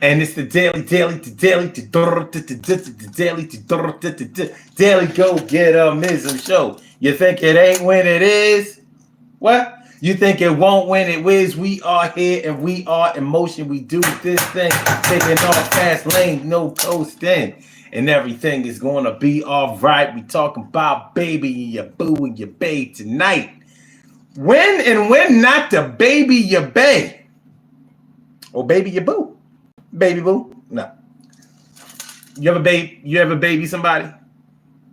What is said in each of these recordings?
And it's the daily go get mism show. You think it ain't when it is? What? You think it won't when it is? We are here and we are in motion. We do this thing, taking off fast lane, no coasting. And everything is gonna be all right. We talking about baby and your boo and your bae tonight. When and when not to baby your bae or baby your boo, baby boo. No, you ever baby somebody?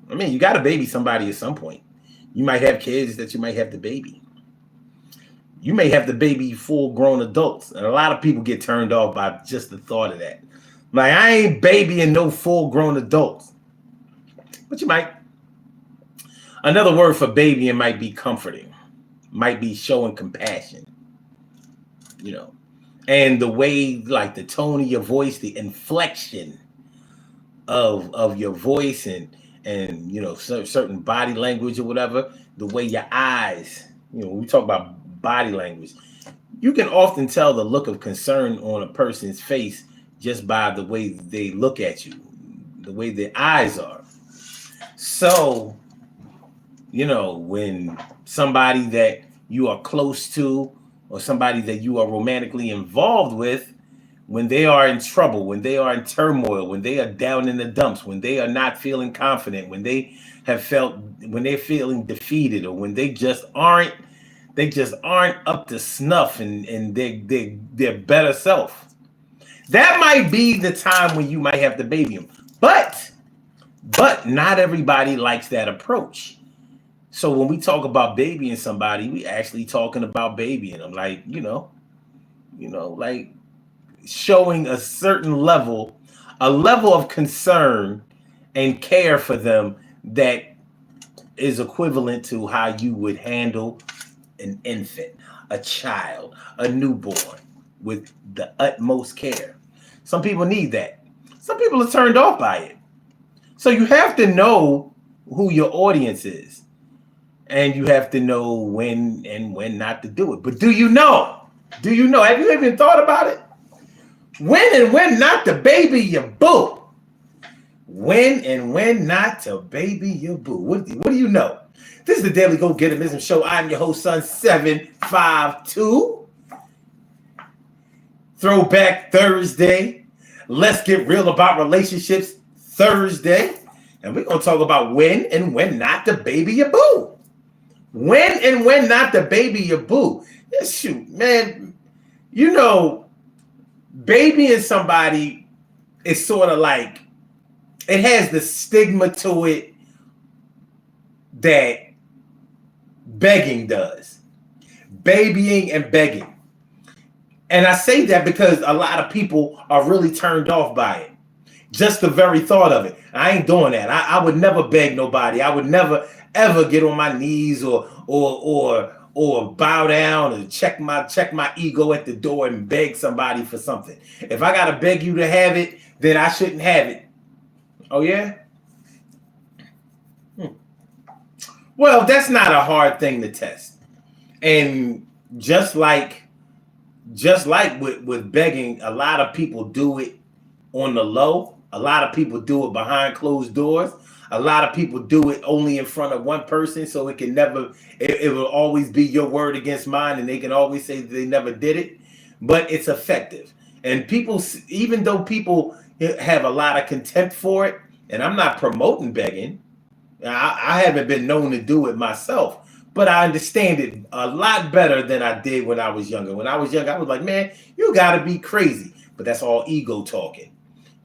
I mean, you got to baby somebody at some point. You might have kids that you might have to baby. You may have to baby full-grown adults, and a lot of people get turned off by just the thought of that. Like, I ain't babying no full-grown adults, but you might. Another word for babying might be comforting, might be showing compassion, you know, and the way, like the tone of your voice, the inflection of your voice, and you know, certain body language or whatever, the way your eyes, you know, when we talk about body language, you can often tell the look of concern on a person's face just by the way they look at you, the way their eyes are. So, you know, when somebody that you are close to or somebody that you are romantically involved with, when they are in trouble, when they are in turmoil, when they are down in the dumps, when they are not feeling confident, when they're feeling defeated, or when they just aren't up to snuff and their better self, that might be the time when you might have to baby them. But not everybody likes that approach. So when we talk about babying somebody, we actually talking about babying them, like, you know, like showing a certain level of concern and care for them that is equivalent to how you would handle an infant, a child, a newborn, with the utmost care. Some people need that. Some people are turned off by it. So you have to know who your audience is. And you have to know when and when not to do it. But do you know? Have you even thought about it? When and when not to baby your boo. When and when not to baby your boo. What do you know? This is the Daily Go Get Mism Show. I'm your host, Son 752. Throwback Thursday. Let's get real about relationships Thursday. And we're going to talk about when and when not to baby your boo. When and when not to baby your boo. Yeah, shoot, man. You know, babying somebody is sort of like, it has the stigma to it that begging does. Babying and begging. And I say that because a lot of people are really turned off by it. Just the very thought of it. I ain't doing that. I would never beg nobody. I would never ever get on my knees or bow down and check my ego at the door and beg somebody for something. If I gotta beg you to have it, then I shouldn't have it. Oh yeah? Well, that's not a hard thing to test. And just like with begging, a lot of people do it on the low. A lot of people do it behind closed doors. A lot of people do it only in front of one person, so it will always be your word against mine, and they can always say that they never did it, but it's effective. And people, even though people have a lot of contempt for it, and I'm not promoting begging, I haven't been known to do it myself, but I understand it a lot better than I did when I was younger. When I was young, I was like, man, you gotta be crazy. But that's all ego talking.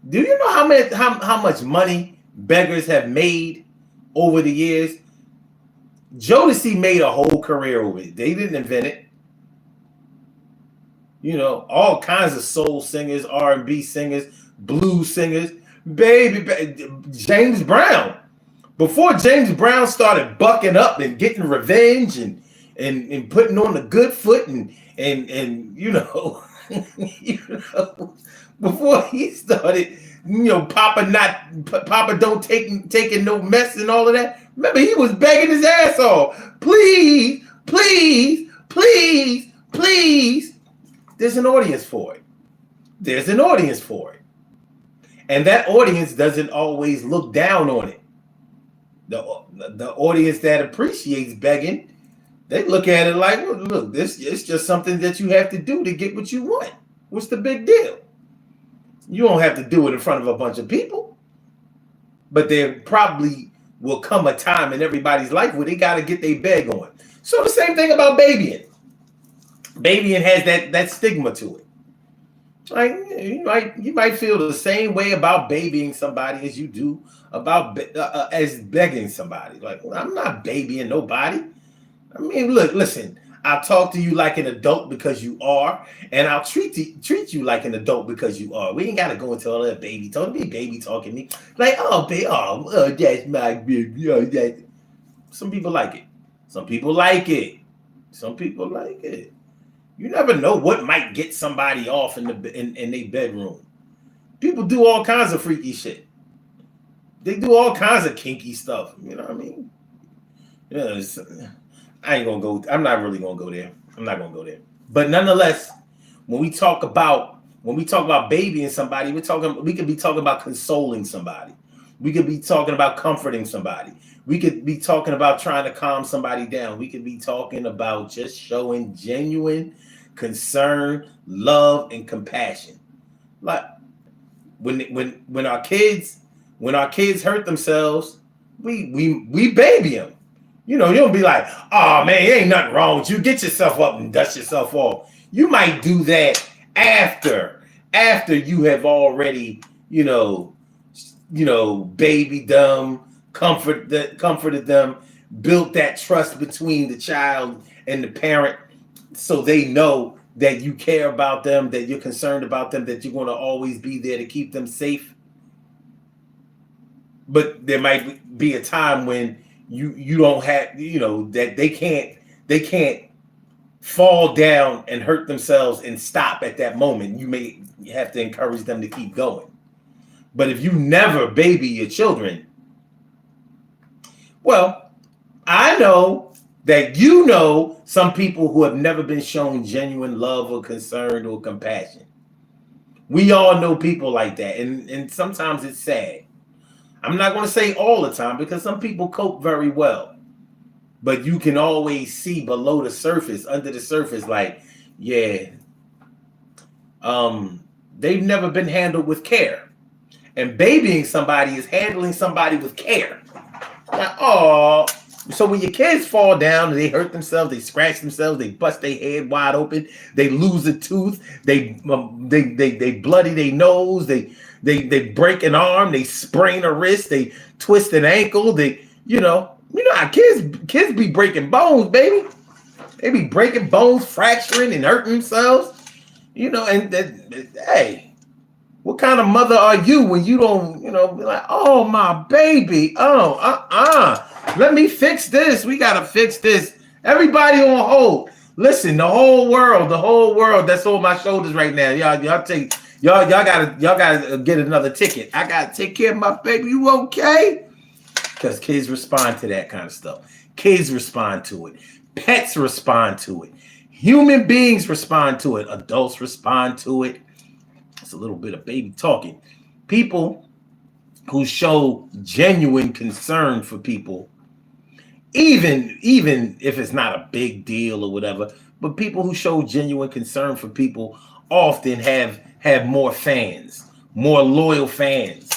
Do you know how much money beggars have made over the years? Jodeci made a whole career over it. They didn't invent it. You know, all kinds of soul singers, R&B singers, blues singers. James Brown. Before James Brown started bucking up and getting revenge and putting on the good foot and you know, before he started, you know, Papa don't taking no mess and all of that. Remember, he was begging his ass off. Please, please, please, please. There's an audience for it. there's an audience for it. And that audience doesn't always look down on it. The audience that appreciates begging, they look at it like, well, look, this it's just something that you have to do to get what you want. What's the big deal? You don't have to do it in front of a bunch of people. But there probably will come a time in everybody's life where they got to get their beg on. So the same thing about babying. Babying has that stigma to it. Like you might feel the same way about babying somebody as you do about as begging somebody. Like, well, I'm not babying nobody. I mean, listen. I'll talk to you like an adult because you are, and I'll treat you like an adult because you are. We ain't gotta go into all that baby talk. Be baby talking me like, oh, baby, that's my baby. Oh, that. Some people like it. Some people like it. Some people like it. You never know what might get somebody off in their bedroom. People do all kinds of freaky shit. They do all kinds of kinky stuff. You know what I mean? Yeah, I ain't gonna go. I'm not really gonna go there. I'm not gonna go there. But nonetheless, when we talk about babying somebody, we could be talking about consoling somebody. We could be talking about comforting somebody. We could be talking about trying to calm somebody down. We could be talking about just showing genuine concern, love, and compassion. Like when our kids hurt themselves, we baby them. You know, you don't be like, oh man, ain't nothing wrong with you. Get yourself up and dust yourself off. You might do that after you have already, babied them, comforted them, built that trust between the child and the parent, so they know that you care about them, that you're concerned about them, that you're going to always be there to keep them safe. But there might be a time when you don't have, that they can't fall down and hurt themselves and stop at that moment. You have to encourage them to keep going. But if you never baby your children, well, I know that some people who have never been shown genuine love or concern or compassion. We all know people like that, and sometimes it's sad. I'm not going to say all the time because some people cope very well. But you can always see below the surface, under the surface, like, yeah, they've never been handled with care. And babying somebody is handling somebody with care. Like, so when your kids fall down and they hurt themselves, they scratch themselves, they bust their head wide open, they lose a tooth, they bloody their nose, they break an arm, they sprain a wrist, they twist an ankle, you know how kids be breaking bones, baby. They be breaking bones, fracturing and hurting themselves. Hey, what kind of mother are you when you don't, be like, oh, my baby, let me fix this. We gotta fix this. Everybody on hold. Listen, the whole world that's on my shoulders right now. Y'all gotta get another ticket. I gotta take care of my baby. You okay? Because kids respond to that kind of stuff. Kids respond to it. Pets respond to it. Human beings respond to it. Adults respond to it. It's a little bit of baby talking. People who show genuine concern for people, even if it's not a big deal or whatever, but people who show genuine concern for people often have more fans, more loyal fans,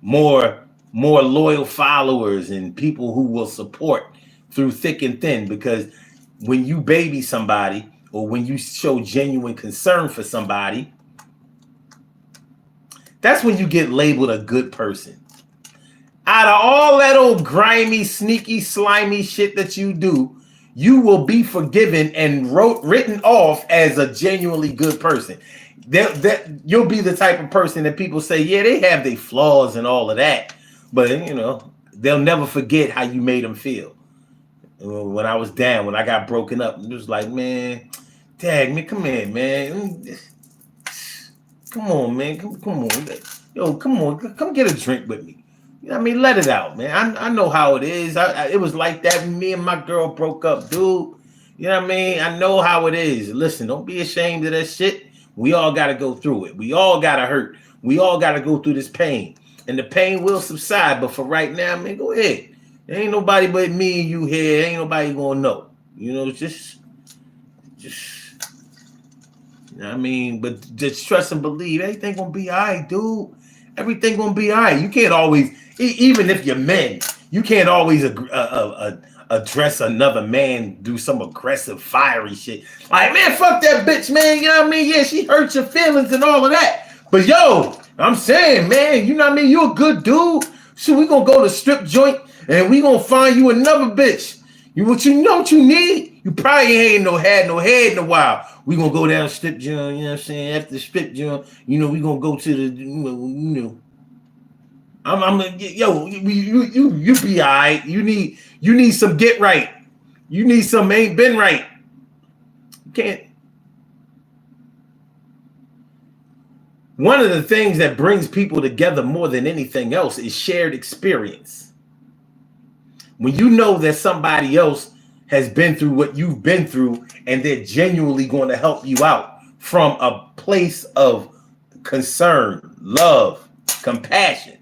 more loyal followers, and people who will support through thick and thin. Because when you baby somebody or when you show genuine concern for somebody, that's when you get labeled a good person. Out of all that old grimy, sneaky, slimy shit that you do, you will be forgiven and written off as a genuinely good person. You'll be the type of person that people say, yeah, they have their flaws and all of that, but they'll never forget how you made them feel. When I was down, when I got broken up, it was like, man, dang, man, come here, man. Come on, man. Come on. Yo, come on. Come get a drink with me. You know what I mean? Let it out, man. I know how it is. It was like that when me and my girl broke up, dude. You know what I mean? I know how it is. Listen, don't be ashamed of that shit. We all got to go through it. We all got to hurt. We all got to go through this pain. And the pain will subside. But for right now, man, go ahead. There ain't nobody but me and you here. Ain't nobody going to know. You know, just, you know what I mean? But just trust and believe. Everything going to be all right, dude. Everything going to be all right. You can't always, even if you're men, you can't always address another man, do some aggressive, fiery shit. Like, man, fuck that bitch, man. You know what I mean? Yeah, she hurt your feelings and all of that. But yo, I'm saying, man, you know what I mean? You a good dude. So we gonna go to strip joint and we gonna find you another bitch. You know what you need? You probably ain't had no head in a while. We gonna go down strip joint, you know what I'm saying? After the strip joint, you know, we gonna go to the, you know. You be all right. You need some get right. You need some ain't been right. You can't. One of the things that brings people together more than anything else is shared experience. When you know that somebody else has been through what you've been through and they're genuinely going to help you out from a place of concern, love, compassion,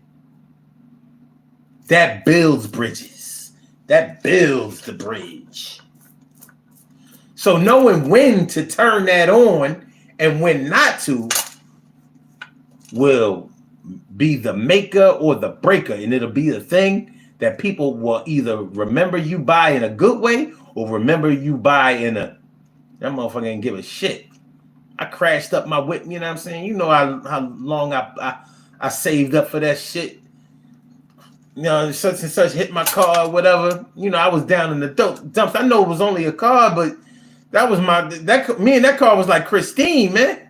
that builds bridges. That builds the bridge. So knowing when to turn that on and when not to will be the maker or the breaker. And it'll be the thing that people will either remember you by in a good way or remember you by in a, that motherfucker ain't give a shit. I crashed up my whip, you know what I'm saying? You know how long I saved up for that shit. You know, such and such hit my car or whatever. You know, I was down in the dumps. I know it was only a car, but that was me and that car was like Christine, man.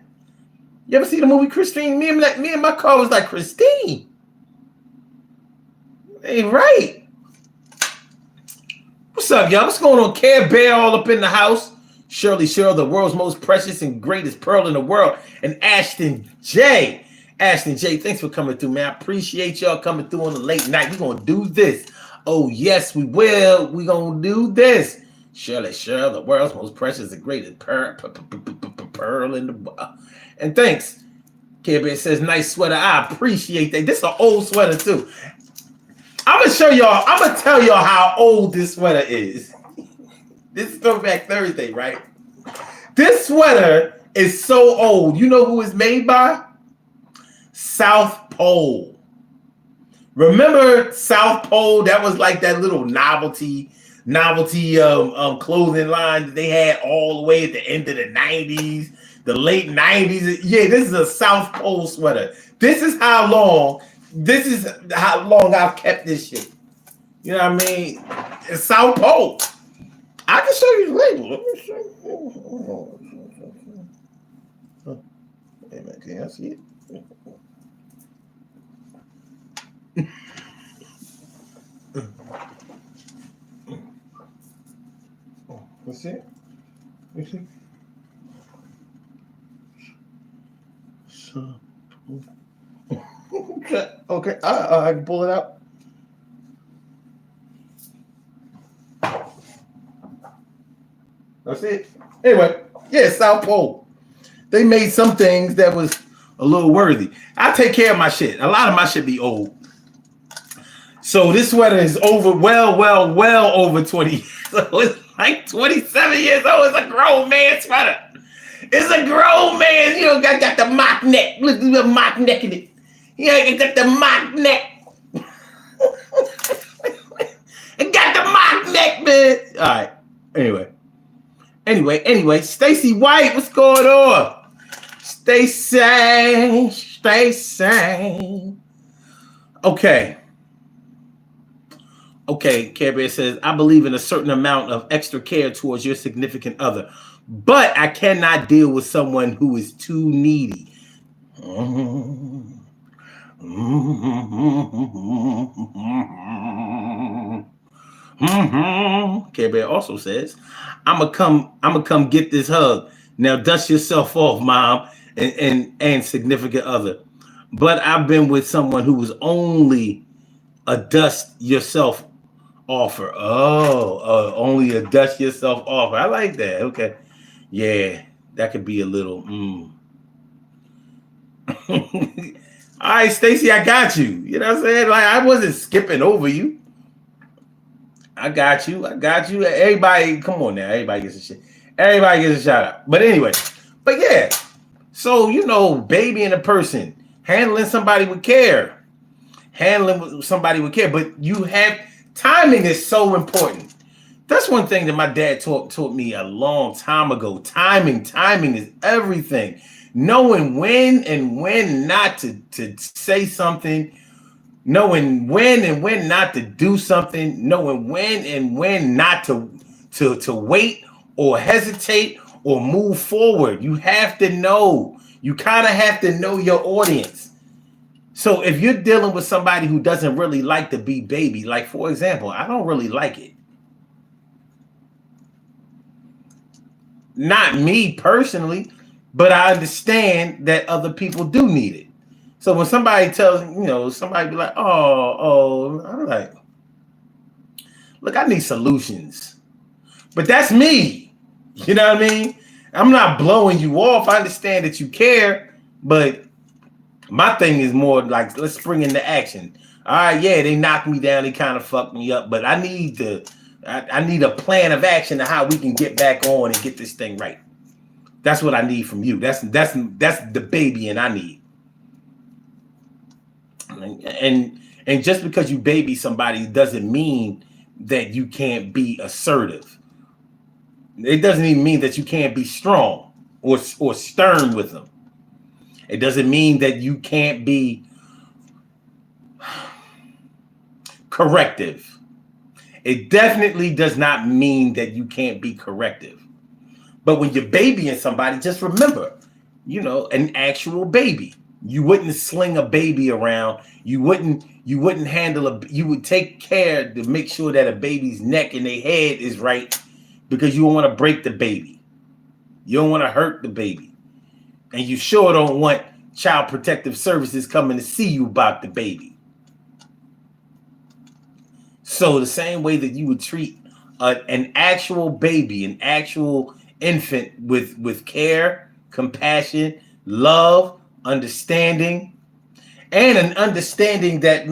You ever see the movie Christine? Me and my car was like Christine. Ain't right. What's up, y'all? What's going on? Care Bear all up in the house. Shirley Cheryl, the world's most precious and greatest pearl in the world. And Ashton J. Ashton J, thanks for coming through, man. I appreciate y'all coming through on the late night. We're going to do this. Oh, yes, we will. We're going to do this. Shirley Cheryl, the world's most precious and greatest pearl in the world. And thanks. Care Bear says, nice sweater. I appreciate that. This is an old sweater, too. I'm going to show y'all. I'm going to tell y'all how old this sweater is. This is Throwback Thursday, right? This sweater is so old. You know who it's made by? South Pole. Remember South Pole? That was like that little novelty clothing line that they had all the way at the end of the 90s, the late 90s. Yeah, this is a South Pole sweater. This is how long I've kept this shit. You know what I mean? It's South Pole. I can show you the label. Let me show you. Hey man, can y'all see it? Let's see it. You see? So, okay. I can pull it out. That's it. Anyway, yeah, South Pole. They made some things that was a little worthy. I take care of my shit. A lot of my shit be old. So this sweater is well over 20 years old. It's like 27 years old. It's a grown man sweater. It's a grown man. You know, got the mock neck. Look at the mock neck in it. Yeah, got the mock neck. It got the mock neck, man. All right. Anyway, Stacy White, what's going on? Stay sane. Okay, Care Bear says, I believe in a certain amount of extra care towards your significant other, but I cannot deal with someone who is too needy. Care Bear also says, I'ma come get this hug. Now dust yourself off, mom and significant other. But I've been with someone who was only a dust yourself offer. Only a dust yourself offer. I like that. Okay. Yeah, that could be a little All right, Stacy, I got you. You know what I'm saying? Like, I wasn't skipping over you. I got you. I got you. Everybody, come on now. Everybody gets a shit. Everybody gets a shout out. But anyway, but yeah. So, baby and a person, handling somebody with care. Handling somebody with care. But timing is so important. That's one thing that my dad taught me a long time ago. Timing is everything. Knowing when and when not to say something, knowing when and when not to do something, knowing when and when not to wait or hesitate or move forward. You have to know. You kind of have to know your audience. So if you're dealing with somebody who doesn't really like to be baby, like for example, I don't really like it. Not me personally, but I understand that other people do need it. So when somebody tells, somebody be like, I'm like, look, I need solutions. But that's me. You know what I mean? I'm not blowing you off. I understand that you care, but my thing is more like, let's spring into action. All right, yeah, they knocked me down, they kind of fucked me up, but I need a plan of action to how we can get back on and get this thing right. That's what I need from you. That's the baby and I need. And just because you baby somebody doesn't mean that you can't be assertive. It doesn't even mean that you can't be strong or stern with them. It doesn't mean that you can't be corrective. It definitely does not mean that you can't be corrective. But when you're babying somebody, just remember, an actual baby. You wouldn't sling a baby around. You wouldn't handle you would take care to make sure that a baby's neck and their head is right, because you don't want to break the baby. You don't want to hurt the baby. And you sure don't want Child Protective Services coming to see you about the baby. So the same way that you would treat an actual baby, an actual infant with care, compassion, love, understanding, and an understanding that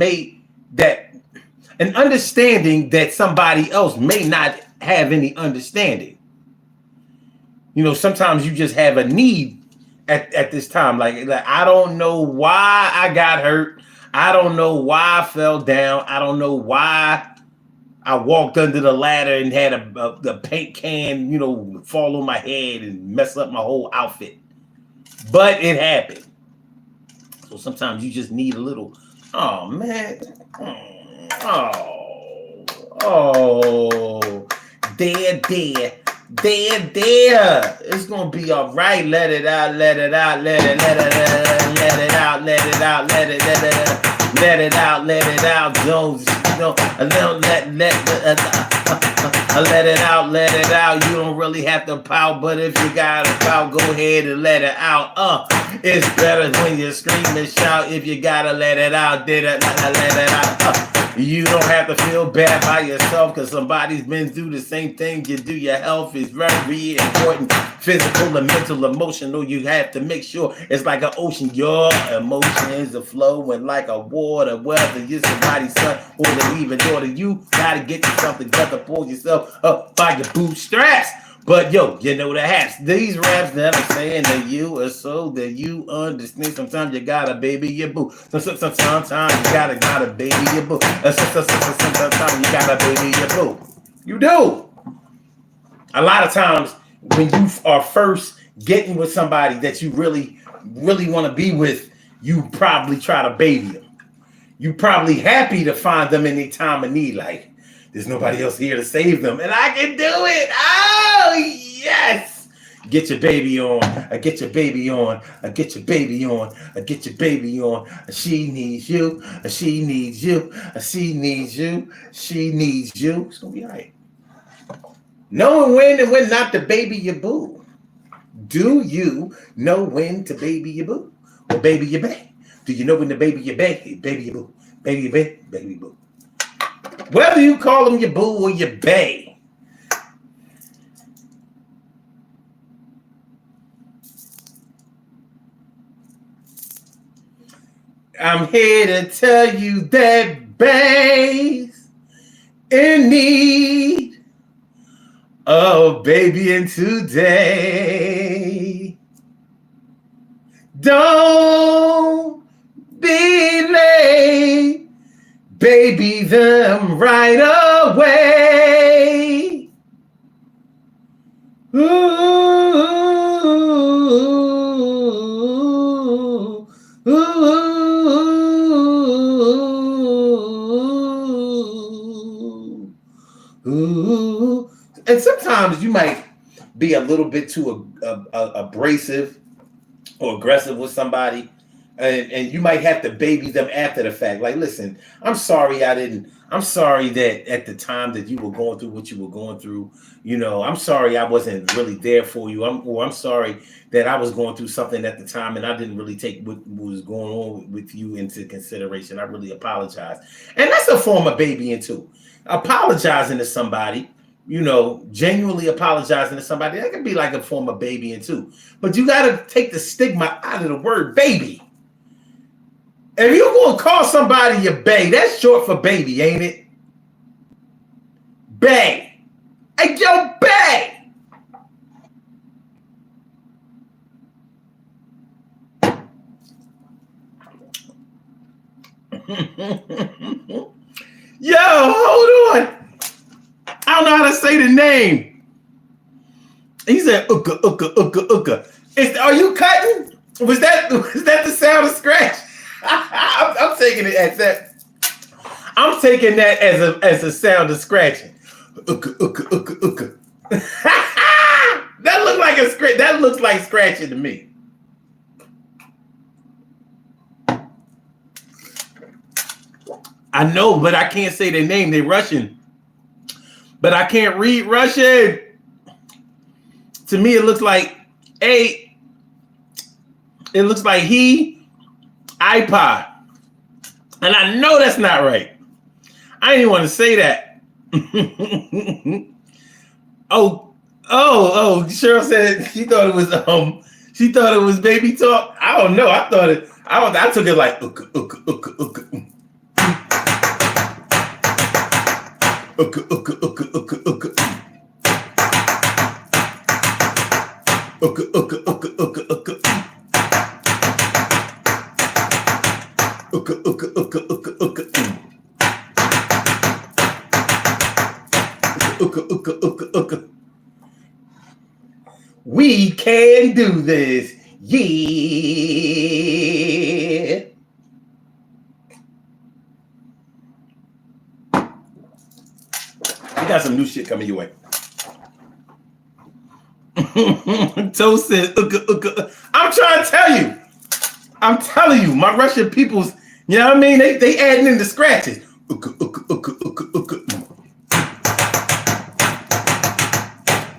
somebody else may not have any understanding. Sometimes you just have a need at this time. Like I don't know why I got hurt. I don't know why I fell down. I don't know why I walked under the ladder and had the paint can, fall on my head and mess up my whole outfit. But it happened. So sometimes you just need a little, oh man. There. It's gonna be all right. Let it out. Let it out. Let it out. Let it out. Let it out. Jones, let it out. Let it out. You don't really have to pout, but if you gotta pout, go ahead and let it out. It's better when you scream and shout. If you gotta let it out, let it out. You don't have to feel bad by yourself because somebody's been through the same thing you do. Your health is very important. Physical and mental, emotional. You have to make sure it's like an ocean. Your emotions are flowing like a water. Whether you're somebody's son or the even daughter, you gotta get you something to pull yourself up by your bootstraps. But you know the haps. These raps never saying that you are so that you understand. Sometimes you gotta baby your boo. Sometimes you gotta baby your boo. Sometimes you gotta baby your boo. You do. A lot of times when you are first getting with somebody that you really, really want to be with, you probably try to baby them. You probably happy to find them in their time of need. Like, there's nobody else here to save them, and I can do it. Oh, yes. Get your baby on. Get your baby on. Get your baby on. Get your baby on. She needs you. She needs you. She needs you. She needs you. It's going to be all right. Knowing when and when not to baby your boo. Do you know when to baby your boo? Or baby your bae? Do you know when to baby your bae? Baby your boo. Baby your bae. Baby your boo. Whether you call them your boo or your bae, I'm here to tell you that babe's in need of baby in today. Don't be late, baby them right away. Ooh, ooh. And sometimes you might be a little bit too abrasive or aggressive with somebody, and you might have to baby them after the fact. Like, listen, I'm sorry I'm sorry that at the time that you were going through what you were going through, I'm sorry I wasn't really there for you. I'm sorry that I was going through something at the time and I didn't really take what was going on with you into consideration. I really apologize. And that's a form of babying too. Apologizing to somebody, genuinely apologizing to somebody, that can be like a form of babying too. But you got to take the stigma out of the word baby. If you're going to call somebody your bae, that's short for baby, ain't it? Bae. Hey, yo, bae. Yo, hold on. I don't know how to say the name. He said, "Ooka, ooka, ooka, ooka." Are you cutting? Was that the sound of scratch? I'm taking it as that. I'm taking that as a sound of scratching. Ooka, ooka, ooka, ooka. That looks like a scratch. That looks like scratching to me. I know, but I can't say their name. They're Russian. But I can't read Russian. To me, it looks like A. It looks like he, iPod. And I know that's not right. I didn't even want to say that. Oh, Cheryl said she thought it was baby talk. I don't know. I took it like ooka, ooka, ooka, ooka. Ooka, ooka, ooka, ooka, ooka. Ooka, ooka, ooka, ooka, ooka. Ooka, ooka, ooka, ooka, ooka. Ooka, ooka, ooka, ooka. We can do this. Yeah. We got some new shit coming your way. Toast says, ooka, ooka. I'm trying to tell you. I'm telling you, my Russian peoples, you know what I mean? They adding in the scratches. Ooka, ooka, ooka, ooka, ooka.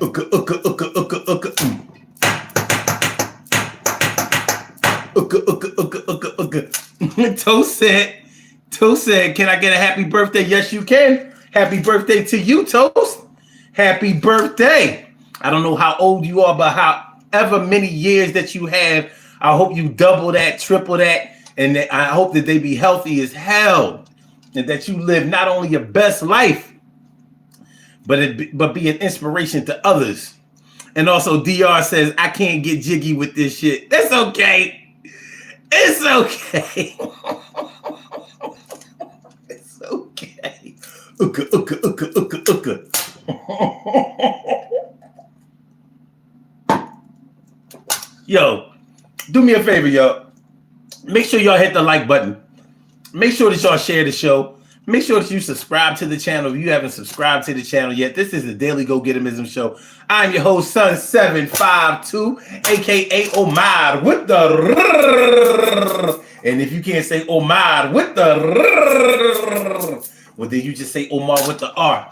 Ooka, ooka, ooka, ooka, ooka. Ooka, ooka, ooka, ooka, ooka. Toast said, can I get a happy birthday? Yes, you can. Happy birthday to you, Toast. Happy birthday. I don't know how old you are, but however many years that you have, I hope you double that, triple that, and I hope that they be healthy as hell, and that you live not only your best life, but be an inspiration to others. And also, DR says, I can't get jiggy with this shit. It's okay. It's okay. It's okay. Ooka, ooka, ooka, ooka, ooka. Yo, do me a favor, yo. Make sure y'all hit the like button. Make sure that y'all share the show. Make sure that you subscribe to the channel if you haven't subscribed to the channel yet. This is the Daily Go Getimism Show. I'm your host, Sun752, aka Omar with the. And if you can't say Omar with the, well, then you just say Omar with the R.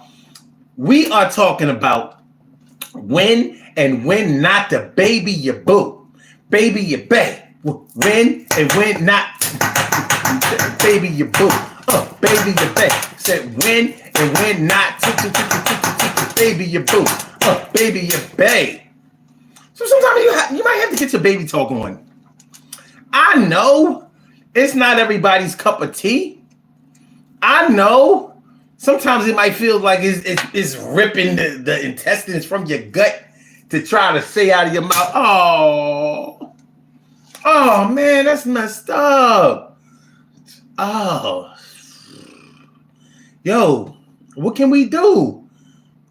We are talking about when and when not to baby your boo, baby your bae. When and when not baby your boo, baby your bae. Said when and when not baby your boo, baby your bae. So sometimes you might have to get your baby talk on. I know It's not everybody's cup of tea. I know. Sometimes it might feel like it's ripping the intestines from your gut to try to say out of your mouth, oh man, that's messed up. Oh, yo, what can we do?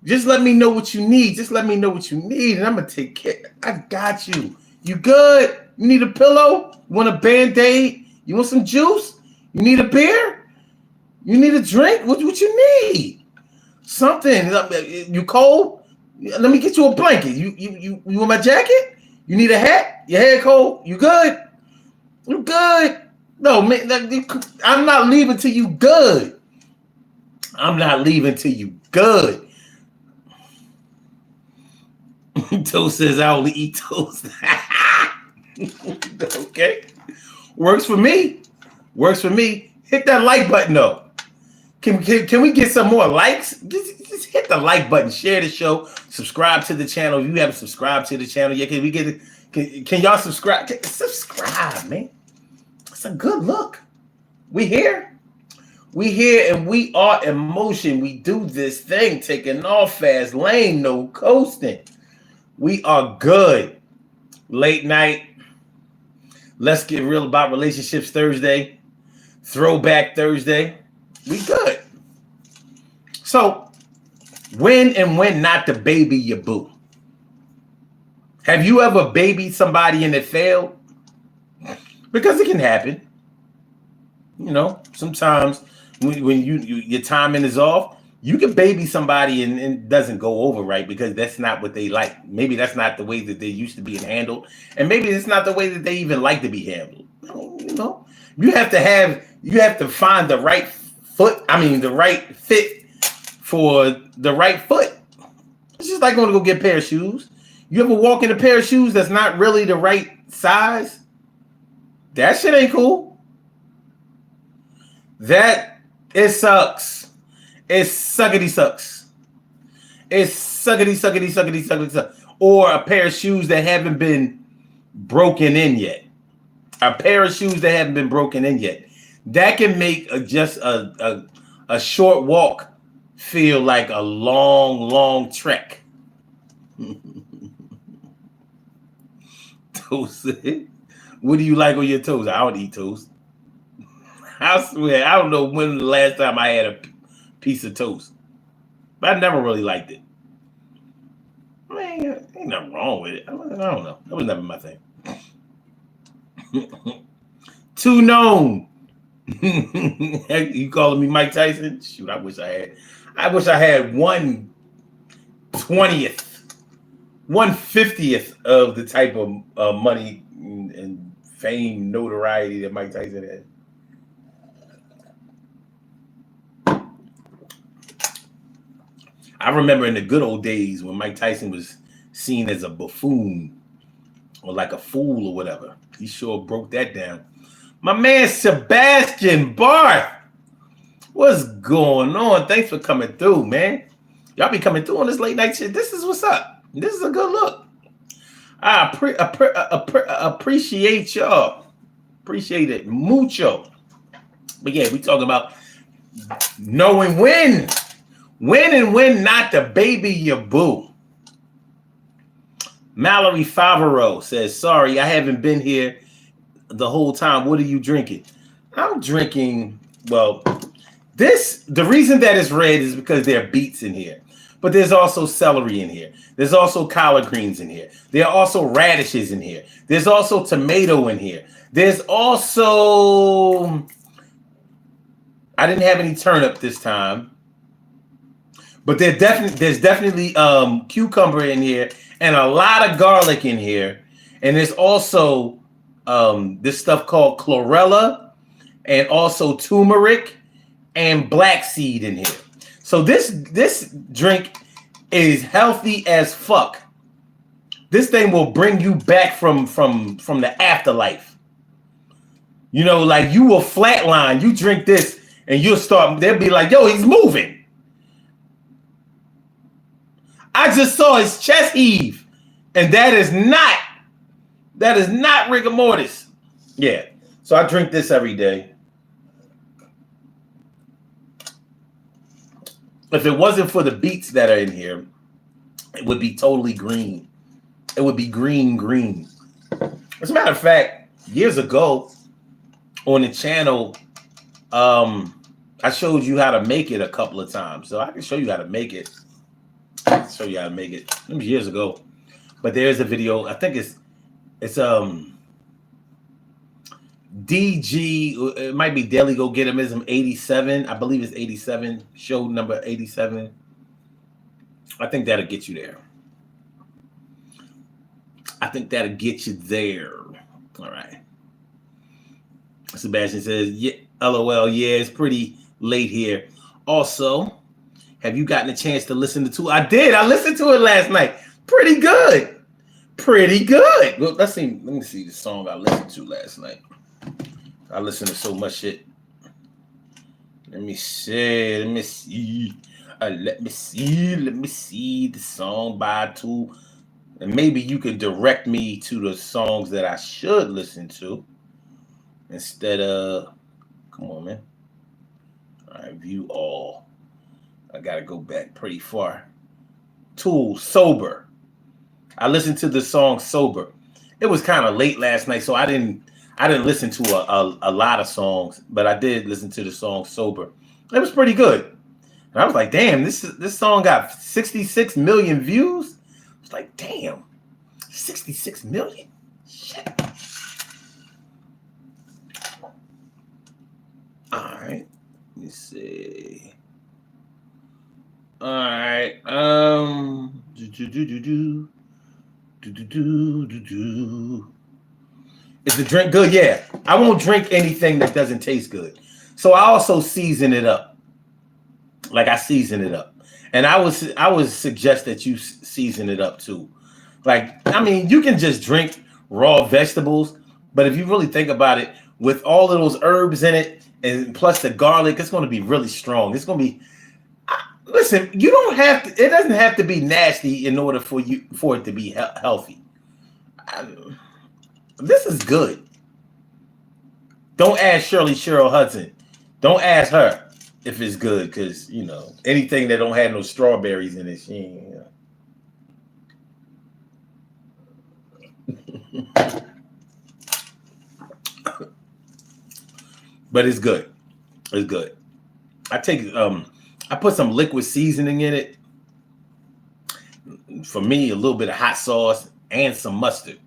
Just let me know what you need. Just let me know what you need, and I'm gonna take care. I got you. You good? You need a pillow? You want a Band-Aid? You want some juice? You need a beer? You need a drink? What you need? Something. You cold? Let me get you a blanket. You want my jacket? You need a hat? Your hair cold? You good? You good? No, man, I'm not leaving till you good. I'm not leaving till you good. Toast says I only eat toast. Okay. Works for me. Works for me. Hit that like button though. Can we get some more likes? Just hit the like button. Share the show. Subscribe to the channel. If you haven't subscribed to the channel yet, can y'all subscribe? Subscribe, man. It's a good look. We here. We here and we are in motion. We do this thing, taking off fast lane, no coasting. We are good. Late night. Let's get real about relationships Thursday. Throwback Thursday. We good. So, when and when not to baby your boo? Have you ever babied somebody and it failed? Because it can happen. You know, sometimes when your timing is off, you can baby somebody and it doesn't go over right because that's not what they like. Maybe that's not the way that they used to be handled. And maybe it's not the way that they even like to be handled. You know, you have to find the right the right fit for the right foot. It's just like going to go get a pair of shoes. You ever walk in a pair of shoes that's not really the right size? That shit ain't cool. It sucks. It suckity sucks. It's suckity sucks. Or a pair of shoes that haven't been broken in yet. A pair of shoes that haven't been broken in yet. That can make just a short walk feel like a long trek. Toast. What do you like on your toast? I don't eat toast. I swear, I don't know when the last time I had a piece of toast. But I never really liked it. Man, ain't nothing wrong with it. I don't know. That was never my thing. Too known. You calling me Mike Tyson? Shoot, I wish I had 1/20th, 1/50th of the type of money and fame, notoriety that Mike Tyson had. I remember in the good old days when Mike Tyson was seen as a buffoon or like a fool or whatever. He sure broke that down. My man Sebastian Barth. What's going on? Thanks for coming through, man. Y'all be coming through on this late night shit. This is what's up. This is a good look. I appreciate y'all. Appreciate it mucho. But yeah, we talking about knowing when and when not to baby your boo. Mallory Favreau says, sorry, I haven't been here the whole time. What are you drinking? I'm drinking, well, the reason that it's red is because there are beets in here. But there's also celery in here. There's also collard greens in here. There are also radishes in here. There's also tomato in here. There's also, I didn't have any turnip this time. But there's definitely cucumber in here and a lot of garlic in here. And there's also this stuff called chlorella and also turmeric and black seed in here. So this drink is healthy as fuck. This thing will bring you back from the afterlife. You know, like you will flatline. You drink this and you'll start, they'll be like, yo, he's moving. I just saw his chest heave. And that is not rigor mortis. Yeah. So I drink this every day. If it wasn't for the beets that are in here, it would be totally green. It would be green. As a matter of fact, years ago on the channel, I showed you how to make it a couple of times. So I can show you how to make it. Show you how to make it. It was years ago. But there's a video. I think it's DG. It might be Daily Go Getimism 87. I believe it's 87. Show number 87. I think that'll get you there. I think that'll get you there. All right. Sebastian says, yeah, LOL. Yeah, it's pretty late here. Also, have you gotten a chance to listen to? I did. I listened to it last night. Pretty good. Pretty good. Well, let's see. Let me see the song I listened to last night. I listened to so much shit. Let me see. Let me see the song by two. And maybe you can direct me to the songs that I should listen to instead of, come on, man. All right, view all. I got to go back pretty far. Tool, Sober. I listened to the song Sober. It was kind of late last night, so I didn't listen to a lot of songs, but I did listen to the song Sober. It was pretty good. And I was like, damn, this song got 66 million views. It's like, damn, 66 million? Shit. All right. Let me see. All right. Is the drink good? Yeah. I won't drink anything that doesn't taste good. So I also season it up. Like I season it up. And I would suggest that you season it up too. Like, I mean, you can just drink raw vegetables, but if you really think about it, with all of those herbs in it, and plus the garlic, it's going to be really strong. It's going to be, listen, you don't have to, it doesn't have to be nasty in order for it to be healthy. This is good. Don't ask Cheryl Hudson. Don't ask her if it's good, because, you know, anything that don't have no strawberries in it, she ain't, you know. But it's good. It's good. I put some liquid seasoning in it. For me, a little bit of hot sauce and some mustard.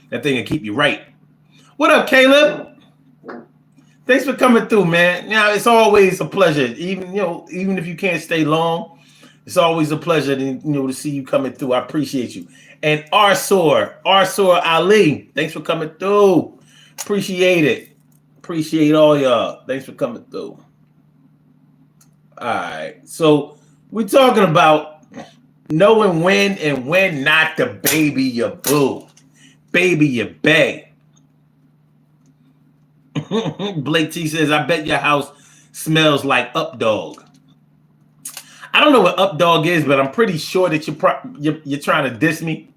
That thing will keep you right. What up, Caleb? Thanks for coming through, man. Now, it's always a pleasure. Even if you can't stay long, it's always a pleasure to see you coming through. I appreciate you. And Arsor Ali, thanks for coming through. Appreciate it. Appreciate all y'all. Thanks for coming through. All right. So we're talking about knowing when and when not to baby your boo. Baby your bae. Blake T says, I bet your house smells like Updog. I don't know what Updog is, but I'm pretty sure that you're trying to diss me.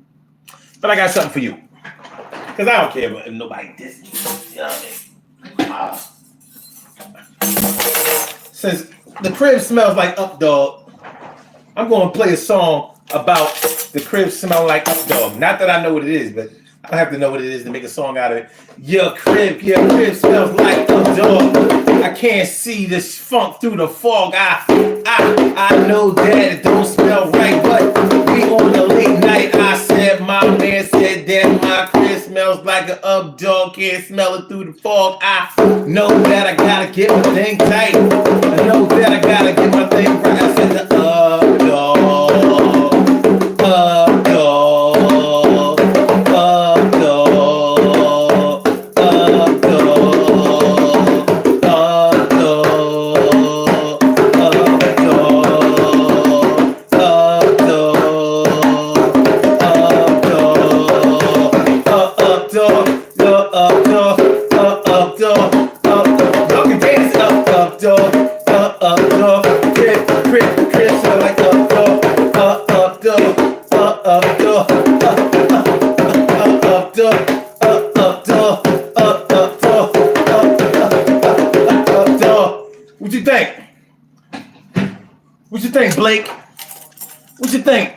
But I got something for you. Because I don't care if nobody diss me. You know what I mean? Since the crib smells like Updog, I'm going to play a song about the crib smelling like Updog. Not that I know what it is, but I have to know what it is to make a song out of it. Your crib smells like a dog. I can't see this funk through the fog. I know that it don't smell right, but we on the late night. I said, my man said that my crib smells like an up dog. Can't smell it through the fog. I know that I gotta get my thing tight. I know that I gotta get my thing right. I said the up dog. Up, think, Blake? What you think?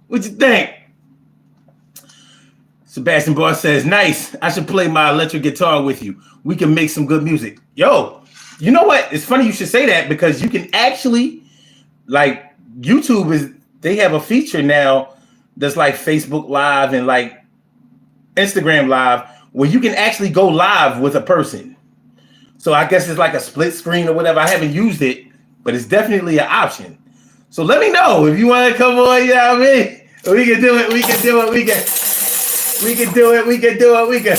What you think? Sebastian Barr says, nice. I should play my electric guitar with you. We can make some good music. Yo, you know what? It's funny you should say that because you can actually, like, YouTube they have a feature now that's like Facebook Live and like Instagram Live where you can actually go live with a person. So I guess it's like a split screen or whatever. I haven't used it, but it's definitely an option. So let me know if you want to come on, you know what I mean? We can do it. We can do it. We can do it. We can do it. We can.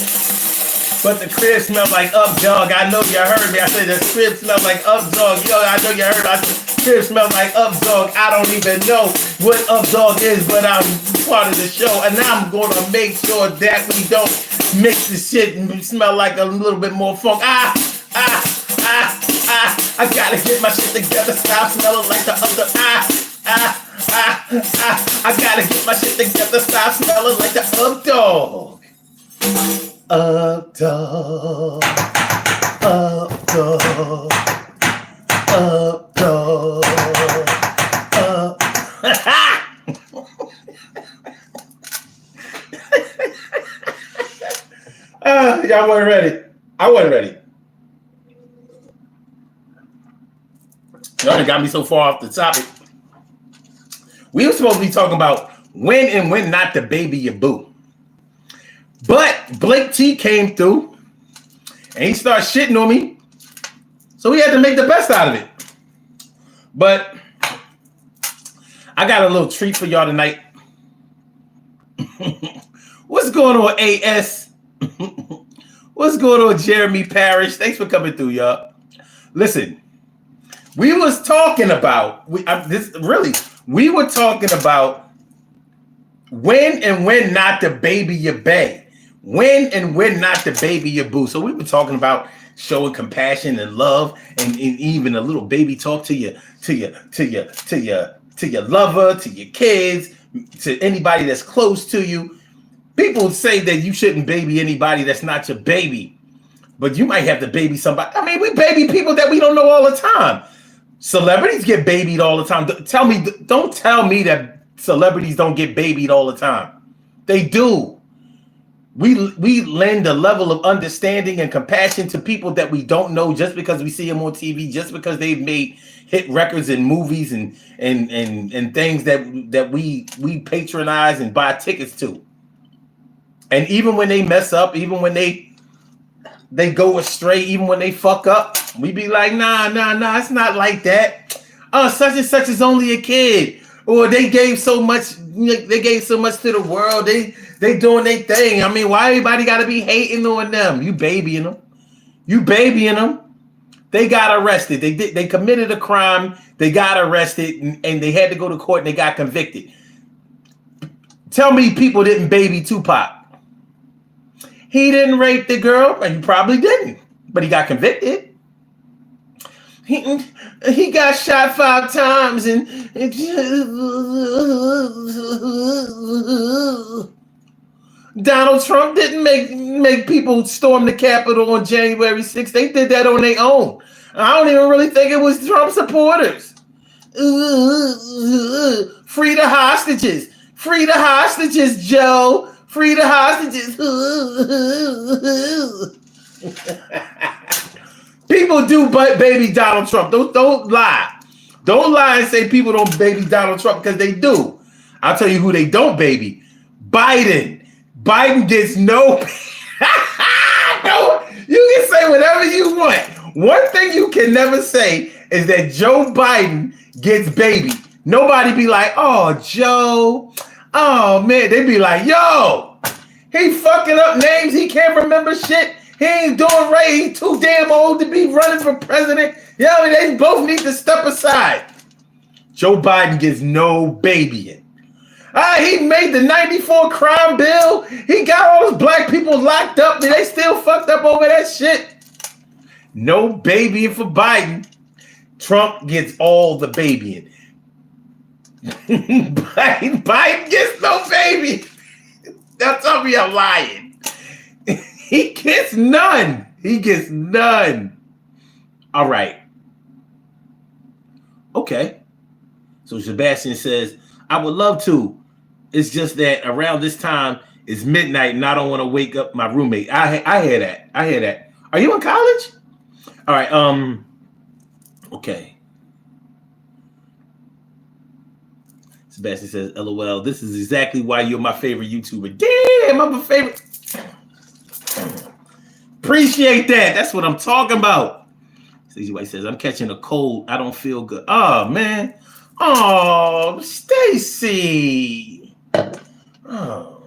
But the crib smells like up, dog. I know you heard me. I said the crib smells like up, dog. Yo, I know you heard. I said crib smells like up, dog. I don't even know what up, dog is, but I'm part of the show, and I'm gonna make sure that we don't mix the shit and smell like a little bit more funk. I gotta get my shit together. Stop smelling like the other. I gotta get my shit together. Stop smelling like the up dog. Up dog. Up dog. Up dog. Up. Y'all weren't ready. I wasn't ready. Y'all got me so far off the topic. We were supposed to be talking about when and when not to baby your boo. But Blake T came through and he started shitting on me. So we had to make the best out of it. But I got a little treat for y'all tonight. What's going on, AS? What's going on, Jeremy Parrish? Thanks for coming through, y'all. Listen, we was talking about we were talking about when and when not to baby your bae. When and when not to baby your boo. So we were talking about showing compassion and love and even a little baby talk to your lover, to your kids, to anybody that's close to you. People say that you shouldn't baby anybody that's not your baby, but you might have to baby somebody. I mean, we baby people that we don't know all the time. Celebrities get babied all the time. Don't tell me that celebrities don't get babied all the time. They do. We lend a level of understanding and compassion to people that we don't know just because we see them on TV, just because they've made hit records and movies and things that we patronize and buy tickets to. And even when they mess up, even when they go astray, even when they fuck up, we be like, nah, it's not like that. Oh, such and such is only a kid. Or they gave so much to the world. They doing their thing. I mean, why everybody got to be hating on them? You babying them. They got arrested. They committed a crime. They got arrested and they had to go to court and they got convicted. Tell me people didn't baby Tupac. He didn't rape the girl, and he probably didn't, but he got convicted. He got shot 5 times and Donald Trump didn't make people storm the Capitol on January 6th. They did that on their own. I don't even really think it was Trump supporters. Free the hostages. Free the hostages, Joe. Free the hostages. People do baby Donald Trump. Don't lie. Don't lie and say people don't baby Donald Trump because they do. I'll tell you who they don't baby. Biden. Biden gets no. No, you can say whatever you want. One thing you can never say is that Joe Biden gets babied. Nobody be like, oh, Joe. Oh, man. They be like, yo, he fucking up names. He can't remember shit. He ain't doing right. He's too damn old to be running for president. You know, they both need to step aside. Joe Biden gets no babying. He made the 94 crime bill. He got all those black people locked up. And they still fucked up over that shit. No babying for Biden. Trump gets all the babying. Biden gets no baby. Don't tell me I'm lying. He gets none. He gets none. All right. Okay. So Sebastian says, I would love to. It's just that around this time it's midnight and I don't want to wake up my roommate. I hear that. I hear that. Are you in college? All right. Okay. Sebastian says, LOL, this is exactly why you're my favorite YouTuber. Damn, I'm a favorite. Appreciate that. That's what I'm talking about. Stacey White says, I'm catching a cold. I don't feel good. Oh, man. Oh, Stacy. Oh.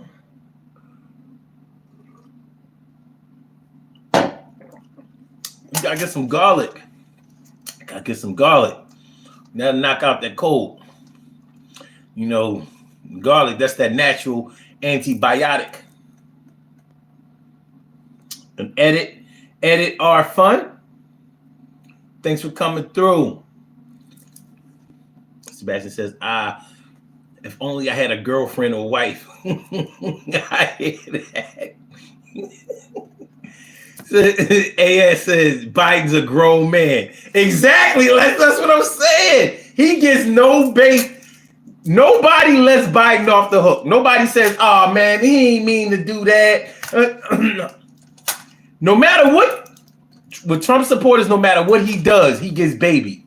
You gotta get some garlic. Gotta get some garlic. That'll knock out that cold. You know, garlic, that's that natural antibiotic. And edit are fun. Thanks for coming through. Sebastian says, if only I had a girlfriend or wife. I hear that. AS says Biden's a grown man. Exactly. That's what I'm saying. He gets no bait. Nobody lets Biden off the hook. Nobody says, oh man, he ain't mean to do that. No matter what, with Trump supporters, no matter what he does, he gets baby.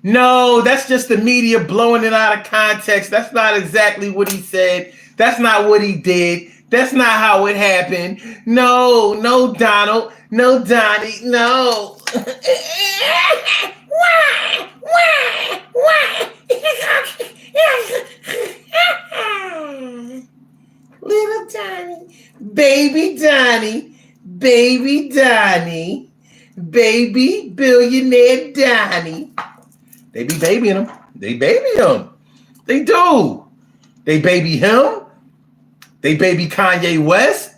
No, that's just the media blowing it out of context. That's not exactly what he said. That's not what he did. That's not how it happened. No, Donald. No, Donnie. No. Little Donnie. Baby Donnie. Baby Donnie. Baby billionaire Donnie. They be babying him. They baby him. They do. They baby him. They baby Kanye West.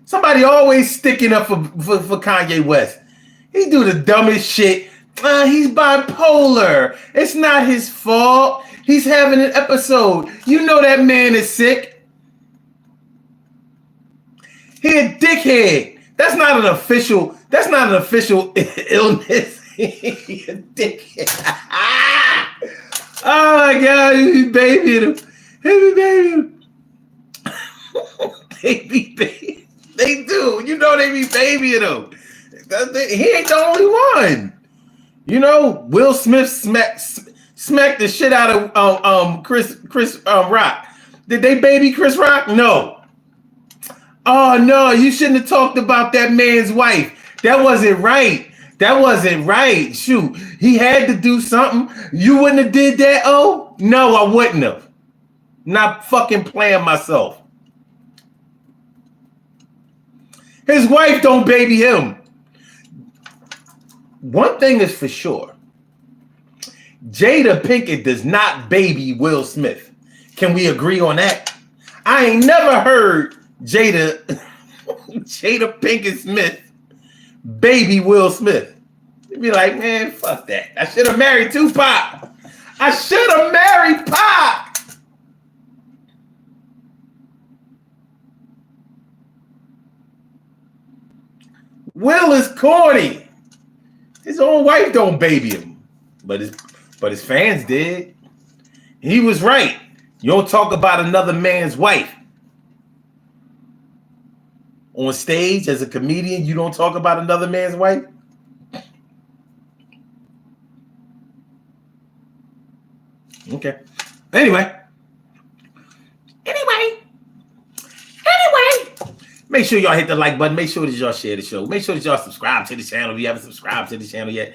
Somebody always sticking up for Kanye West. He do the dumbest shit. He's bipolar. It's not his fault. He's having an episode. You know that man is sick. He a dickhead. That's not an official illness. He a dickhead. Oh my God, he be babying him. He be babying him. They do. You know they be babying him. He ain't the only one. You know, Will Smith smacked the shit out of Chris Rock. Did they baby Chris Rock? No. Oh no, you shouldn't have talked about that man's wife. That wasn't right. That wasn't right. Shoot, he had to do something. You wouldn't have did that? Oh no, I wouldn't have. Not fucking playing myself. His wife don't baby him. One thing is for sure. Jada Pinkett does not baby Will Smith. Can we agree on that? I ain't never heard Jada Pinkett Smith baby Will Smith. You'd be like, man, fuck that. I should have married Tupac. I should have married Pac. Will is corny. His own wife don't baby him, but his fans did. He was right. You don't talk about another man's wife. On stage as a comedian, you don't talk about another man's wife. Okay. Anyway. Make sure y'all hit the like button. Make sure that y'all share the show. Make sure that y'all subscribe to the channel if you haven't subscribed to the channel yet.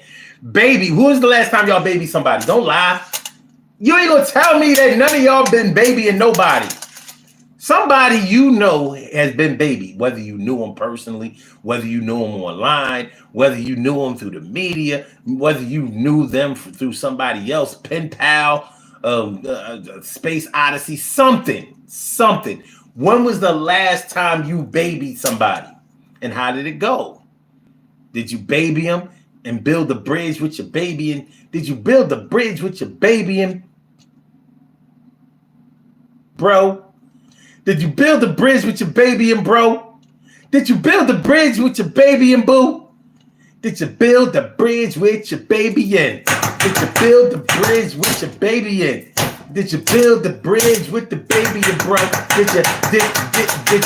Baby, who was the last time y'all baby somebody? Don't lie. You ain't gonna tell me that none of y'all been babying nobody. Somebody you know has been baby, whether you knew them personally, whether you knew them online, whether you knew them through the media, whether you knew them through somebody else, pen pal, Space Odyssey, something. When was the last time you babied somebody? And how did it go? Did you baby him and build a bridge with your baby? And did you build the bridge with your baby and bro? Did you build the bridge with your baby and bro? Did you build the bridge with your baby and boo? Did you build the bridge with your baby in? Did you build the bridge with your baby in? Did you build the bridge with the baby in, bro? Did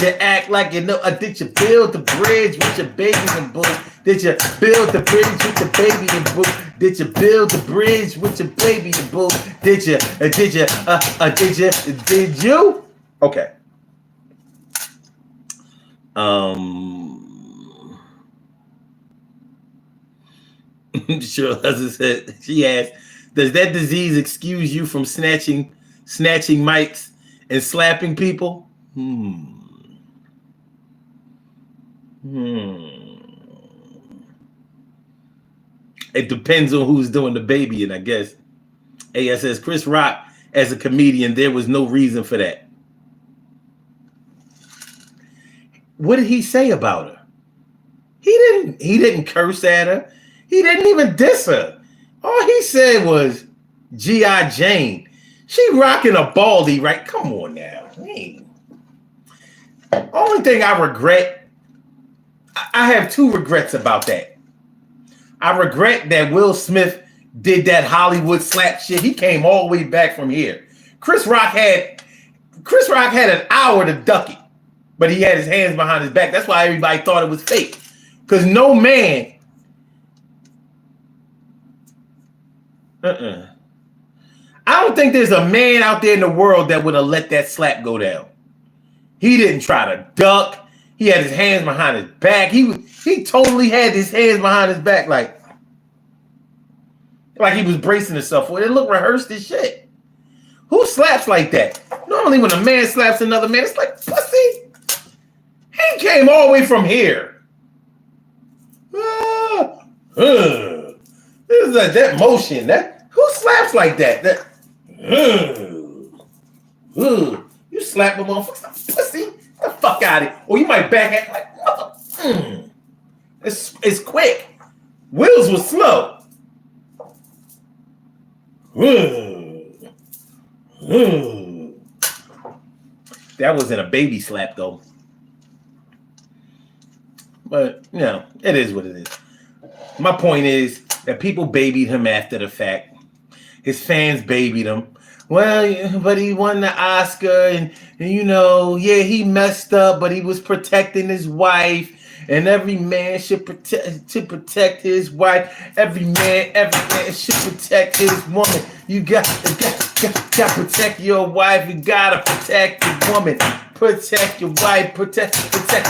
you act like you know? Did you build the bridge with your baby in, boo? Did you build the bridge with the baby in, boo? Did you build the bridge with your baby in, boo? Did you? Okay. Cheryl Hudson said, she asked, does that disease excuse you from snatching mics and slapping people? It depends on who's doing the babying, I guess. AS says, Chris Rock, as a comedian, there was no reason for that. What did he say about her? He didn't curse at her. He didn't even diss her. All he said was G.I. Jane. She rocking a baldy, right? Come on now. Only thing I regret, I have two regrets about that. I regret that Will Smith did that Hollywood slap shit. He came all the way back from here. Chris Rock had an hour to duck it, but he had his hands behind his back. That's why everybody thought it was fake. Because no man. I don't think there's a man out there in the world that would have let that slap go down. He didn't try to duck. He had his hands behind his back. He totally had his hands behind his back like he was bracing himself for it. It looked rehearsed as shit. Who slaps like that? Normally when a man slaps another man, it's like, pussy. He came all the way from here. This is like that motion. Who slaps like that? You slap a motherfucker, pussy. Get the fuck out of it. Or you might back at like, It's quick. Will's was slow. That wasn't a baby slap though. But you know, it is what it is. My point is that people babied him after the fact. His fans babied him. Well, but he won the Oscar, and you know, yeah, he messed up, but he was protecting his wife. And every man should protect his wife. Every man should protect his woman. You got to protect your wife. You gotta protect your woman. Protect your wife. Protect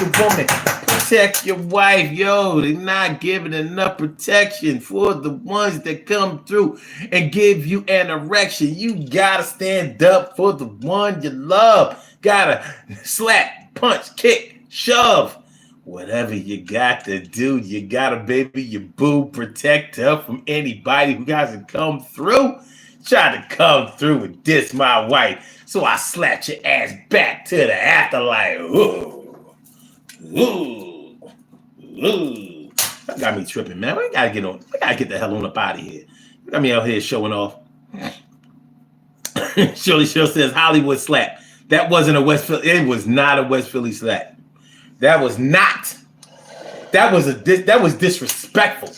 your woman. Protect your wife. Yo, they're not giving enough protection for the ones that come through and give you an erection. You gotta stand up for the one you love. Gotta slap, punch, kick, shove. Whatever you got to do, you gotta, baby, your boo, protect her from anybody who has to come through. Try to come through and diss my wife, so I slapped your ass back to the afterlife. Ooh. That got me tripping, man. We gotta get the hell on up out of here. You got me out here showing off. Shirley says Hollywood slap. That wasn't a West Philly. It was not a West Philly slap. That was not. That was disrespectful.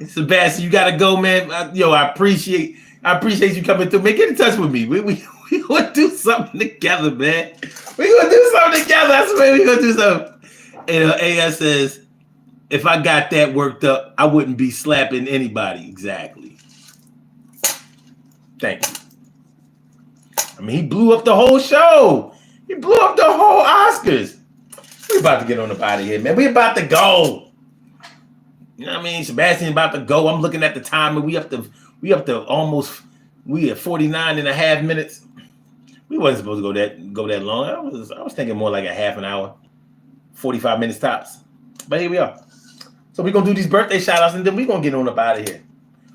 Sebastian, you gotta go, man. I appreciate you coming through. Man, get in touch with me. We gonna do something together, man. We gonna do something together. I swear we gonna do something. And AS says, if I got that worked up, I wouldn't be slapping anybody. Exactly. Thank you. I mean, he blew up the whole show. He blew up the whole Oscars. We about to get on up out of here, man. We about to go. You know what I mean? Sebastian about to go. I'm looking at the time, and we up to almost. We at 49 and a half minutes. We wasn't supposed to go that long. I was thinking more like a half an hour, 45 minutes tops. But here we are. So we're gonna do these birthday shout outs, and then we're gonna get on up out of here.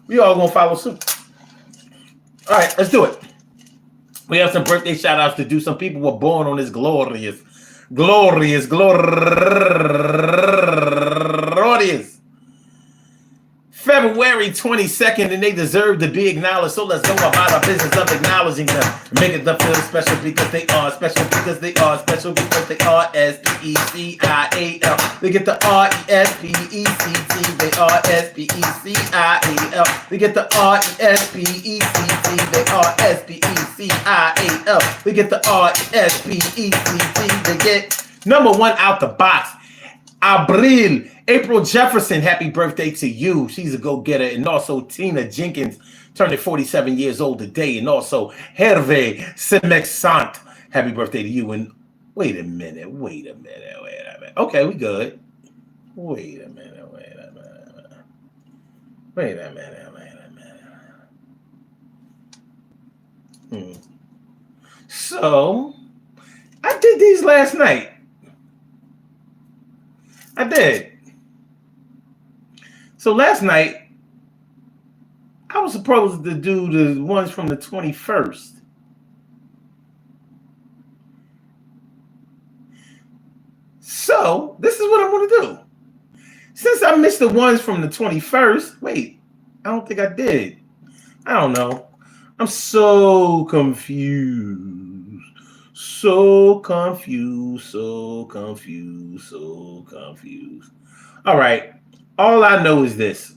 We all gonna follow suit. All right, let's do it. We have some birthday shout outs to do. Some people were born on this glorious February February 22nd, and they deserve to be acknowledged. So let's go about our business of acknowledging them, making them feel special because they are special because they are special because they are S-P-E-C-I-A-L. They get the R-E-S-P-E-C-T. They are S-P-E-C-I-A-L. They get the R-E-S-P-E-C-T. They are S-P-E-C-I-A-L. They get the R-E-S-P-E-C-T. They get number one out the box. April Jefferson, happy birthday to you. She's a go-getter. And also Tina Jenkins, turning 47 years old today. And also Hervé Semexant, happy birthday to you. And wait a minute. Okay, we good. Wait a minute. So, I did these last night. I did. So last night, I was supposed to do the ones from the 21st. So this is what I'm going to do. Since I missed the ones from the 21st, wait, I don't think I did. I don't know. I'm so confused. So confused. All right. All I know is this.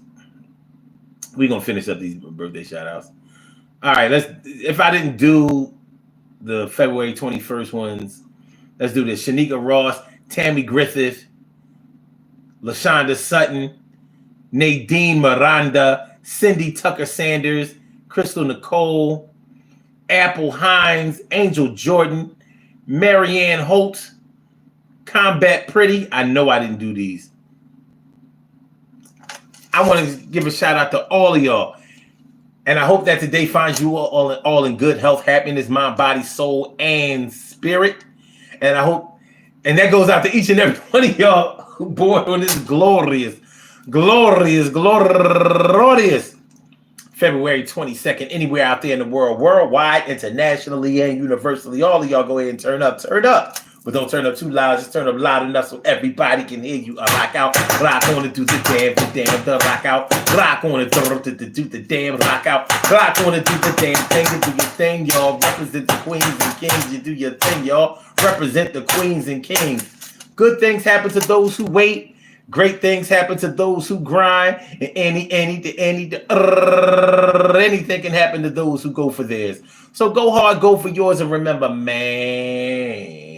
We're going to finish up these birthday shout outs. All right. If I didn't do the February 21st ones, let's do this. Shanika Ross, Tammy Griffith, LaShonda Sutton, Nadine Miranda, Cindy Tucker Sanders, Crystal Nicole, Apple Hines, Angel Jordan, Marianne Holt, Combat Pretty. I know I didn't do these. I want to give a shout out to all of y'all. And I hope that today finds you all in good health, happiness, mind, body, soul, and spirit. And I hope, and that goes out to each and every one of y'all who born on this glorious February 22nd, anywhere out there in the world, worldwide, internationally, and universally. All of y'all go ahead and turn up. But don't turn up too loud. Just turn up loud enough so everybody can hear you. Rock out, rock on it, do the damn, the rock out. Rock on it, do the damn, rock out. Rock on it, do the damn thing, do your thing, y'all. Represent the queens and kings. You do your thing, y'all. Represent the queens and kings. Good things happen to those who wait. Great things happen to those who grind. And anything can happen to those who go for theirs. So go hard, go for yours, and remember, man.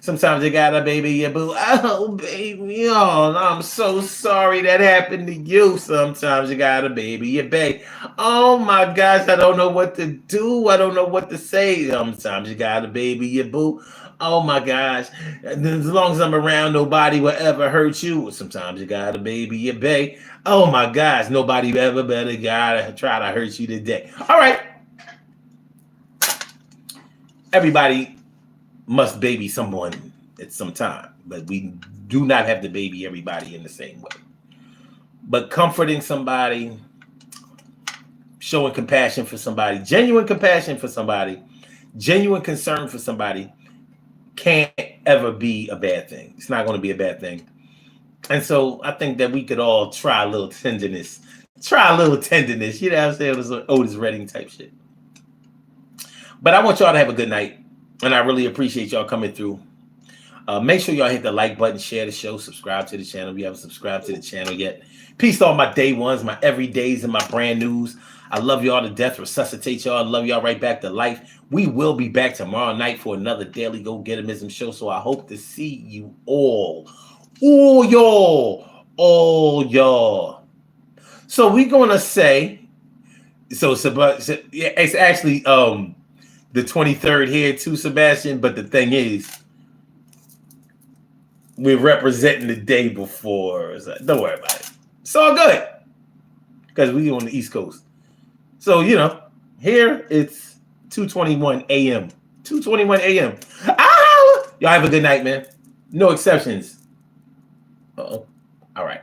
Sometimes you got a baby, you boo. Oh, baby, oh, I'm so sorry that happened to you. Sometimes you got a baby, you babe. Oh my gosh, I don't know what to do. I don't know what to say. Sometimes you got a baby, you boo. Oh my gosh, as long as I'm around, nobody will ever hurt you. Sometimes you got a baby, you babe. Oh my gosh, nobody ever better gotta try to hurt you today. All right. Everybody must baby someone at some time, but we do not have to baby everybody in the same way. But comforting somebody, showing compassion for somebody, genuine compassion for somebody, genuine concern for somebody can't ever be a bad thing. It's not going to be a bad thing. And so I think that we could all try a little tenderness. You know what I'm saying? It was an Otis Redding type shit. But I want y'all to have a good night. And I really appreciate y'all coming through. Make sure y'all hit the like button, share the show, subscribe to the channel if you haven't subscribed to the channel yet. Peace to all my day ones, my everydays, and my brand news. I love y'all to death. Resuscitate y'all. I love y'all right back to life. We will be back tomorrow night for another Daily Go Getimism show. So I hope to see you all. All y'all. So we're going to say, it's actually the 23rd here too, Sebastian. But the thing is, we're representing the day before. So don't worry about it. It's all good. Because we on the East Coast. So, here it's 2:21 a.m. 2:21 a.m. Y'all have a good night, man. No exceptions. Uh-oh. All right.